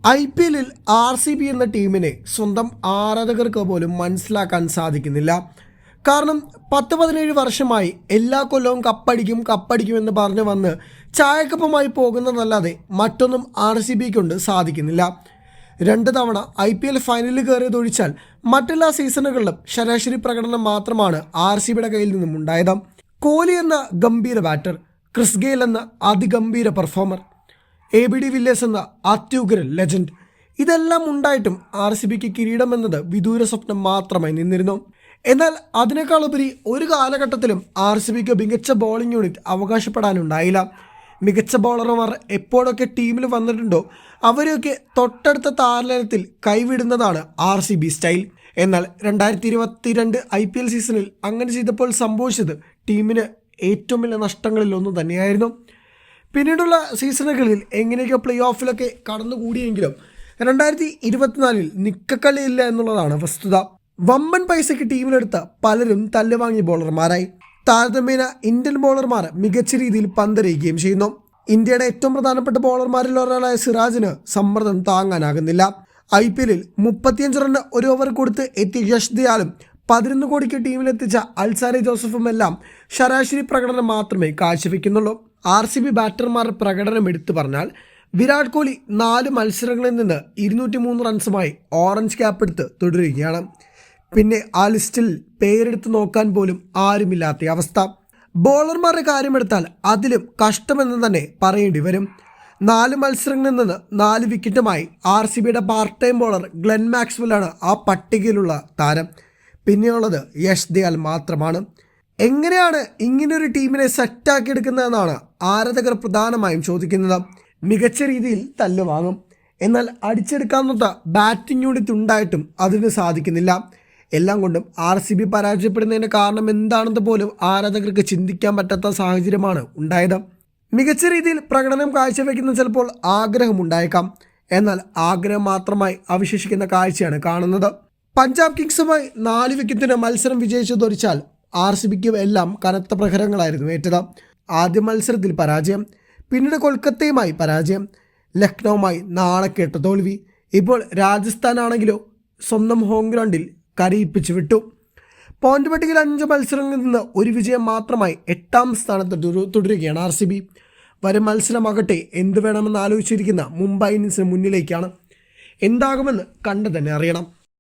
IPL RCB എന്ന ടീമിനെ സ്വന്തം ആരാധകർക്ക് പോലും മനസ്സിലാക്കാൻ സാധിക്കുന്നില്ല. കാരണം 10-17 വർഷമായി എല്ലാ കൊല്ലവും കപ്പടിക്കുമെന്ന് പറഞ്ഞു വന്ന് ചായക്കപ്പമായി പോകുന്നതല്ലാതെ മറ്റൊന്നും RCBക്കുണ്ട് സാധിക്കുന്നില്ല. 2 തവണ IPL ഫൈനലിൽ കയറിയതൊഴിച്ചാൽ മറ്റെല്ലാ സീസണുകളിലും ശരാശരി പ്രകടനം മാത്രമാണ് RCBയുടെ കയ്യിൽ നിന്നും ഉണ്ടായത്. കോഹ്ലി എന്ന ഗംഭീര ബാറ്റർ, ക്രിസ് ഗെയിൽ എന്ന അതിഗംഭീര പെർഫോമർ, ABD വില്ലേഴ്സ് എന്ന അത്യുഗ്രൻ ലെജൻഡ്, ഇതെല്ലാം ഉണ്ടായിട്ടും RCBക്ക് കിരീടം എന്നത് വിദൂര സ്വപ്നം മാത്രമായി നിന്നിരുന്നു. എന്നാൽ അതിനേക്കാളുപരി ഒരു കാലഘട്ടത്തിലും RCBക്ക് മികച്ച ബോളിംഗ് യൂണിറ്റ് അവകാശപ്പെടാനുണ്ടായില്ല. മികച്ച ബോളർമാർ എപ്പോഴൊക്കെ ടീമിൽ വന്നിട്ടുണ്ടോ അവരെയൊക്കെ തൊട്ടടുത്ത താരലയത്തിൽ കൈവിടുന്നതാണ് RCB സ്റ്റൈൽ. എന്നാൽ 2022 IPL സീസണിൽ അങ്ങനെ ചെയ്തപ്പോൾ സംഭവിച്ചത് ടീമിന് ഏറ്റവും വലിയ നഷ്ടങ്ങളിൽ ഒന്നു തന്നെയായിരുന്നു. പിന്നീടുള്ള സീസണുകളിൽ എങ്ങനെയൊക്കെ പ്ലേ ഓഫിലൊക്കെ കടന്നുകൂടിയെങ്കിലും 2024 നിക്കക്കളിയില്ല എന്നുള്ളതാണ് വസ്തുത. വമ്പൻ പൈസയ്ക്ക് ടീമിലെടുത്ത പലരും തല്ലുവാങ്ങിയ ബോളർമാരായി. താരതമ്യേന ഇന്ത്യൻ ബോളർമാർ മികച്ച രീതിയിൽ പന്തെറിയുകയും ചെയ്യുന്നു. ഇന്ത്യയുടെ ഏറ്റവും പ്രധാനപ്പെട്ട ബോളർമാരിൽ ഒരാളായ സിറാജിന് സമ്മർദ്ദം താങ്ങാനാകുന്നില്ല. IPL 35 റണ്ണ് ഒരു ഓവർ കൊടുത്ത് എത്തിയ യശ് ദയാലും 11 കോടിക്ക് ടീമിലെത്തിച്ച അൽസാരി ജോസഫും എല്ലാം ശരാശരി പ്രകടനം മാത്രമേ കാഴ്ചവെക്കുന്നുള്ളൂ. RCB ബാറ്റർമാർ പ്രകടനം എടുത്തു പറഞ്ഞാൽ വിരാട് കോഹ്ലി 4 മത്സരങ്ങളിൽ നിന്ന് 203 റൺസുമായി ഓറഞ്ച് ക്യാപ്പ് എടുത്ത് തുടരുകയാണ്. പിന്നെ ആ ലിസ്റ്റിൽ പേരെടുത്ത് നോക്കാൻ പോലും ആരുമില്ലാത്ത അവസ്ഥ. ബോളർമാരുടെ കാര്യമെടുത്താൽ അതിലും കഷ്ടമെന്ന് തന്നെ പറയേണ്ടി വരും. 4 മത്സരങ്ങളിൽ നിന്ന് 4 വിക്കറ്റുമായി RCBയുടെ പാർട്ട് ടൈം ബോളർ ഗ്ലെൻ മാക്സ്വെല്ലാണ് ആ പട്ടികയിലുള്ള താരം. പിന്നെയുള്ളത് യശ് ദയാൽ മാത്രമാണ്. എങ്ങനെയാണ് ഇങ്ങനൊരു ടീമിനെ സെറ്റാക്കി എടുക്കുന്നതെന്നാണ് ആരാധകർ പ്രധാനമായും ചോദിക്കുന്നത്. മികച്ച രീതിയിൽ തല്ലുവാങ്ങും, എന്നാൽ അടിച്ചെടുക്കാവുന്ന ബാറ്റിംഗ് യൂണിറ്റ് ഉണ്ടായിട്ടും അതിന് സാധിക്കുന്നില്ല. എല്ലാം കൊണ്ടും RCB പരാജയപ്പെടുന്നതിന് കാരണം എന്താണെന്ന് പോലും ആരാധകർക്ക് ചിന്തിക്കാൻ പറ്റാത്ത സാഹചര്യമാണ് ഉണ്ടായത്. മികച്ച രീതിയിൽ പ്രകടനം കാഴ്ചവെക്കുന്ന ചിലപ്പോൾ ആഗ്രഹമുണ്ടായേക്കാം, എന്നാൽ ആഗ്രഹം മാത്രമായി അവശേഷിക്കുന്ന കാഴ്ചയാണ് കാണുന്നത്. പഞ്ചാബ് കിങ്സുമായി 4 വിക്കറ്റിന് മത്സരം വിജയിച്ചതൊഴിച്ചാൽ RCBക്ക് എല്ലാം കനത്ത പ്രഹരങ്ങളായിരുന്നു ഏറ്റത്. ആദ്യ മത്സരത്തിൽ പരാജയം, പിന്നീട് കൊൽക്കത്തയുമായി പരാജയം, ലക്നൌവുമായി നാണക്കേട്ട തോൽവി, ഇപ്പോൾ രാജസ്ഥാനാണെങ്കിലോ സ്വന്തം ഹോം ഗ്രൗണ്ടിൽ കരയിപ്പിച്ചു വിട്ടു. പോയിന്റ് പട്ടികയിൽ 5 മത്സരങ്ങളിൽ നിന്ന് ഒരു വിജയം മാത്രമായി 8ാം സ്ഥാനത്ത് തുടരുകയാണ് RCB. വരും മത്സരമാകട്ടെ എന്ത് വേണമെന്ന് ആലോചിച്ചിരിക്കുന്ന മുംബൈ ഇന്ത്യൻസിന് മുന്നിലേക്കാണ്. എന്താകുമെന്ന് കണ്ടു തന്നെ അറിയണം.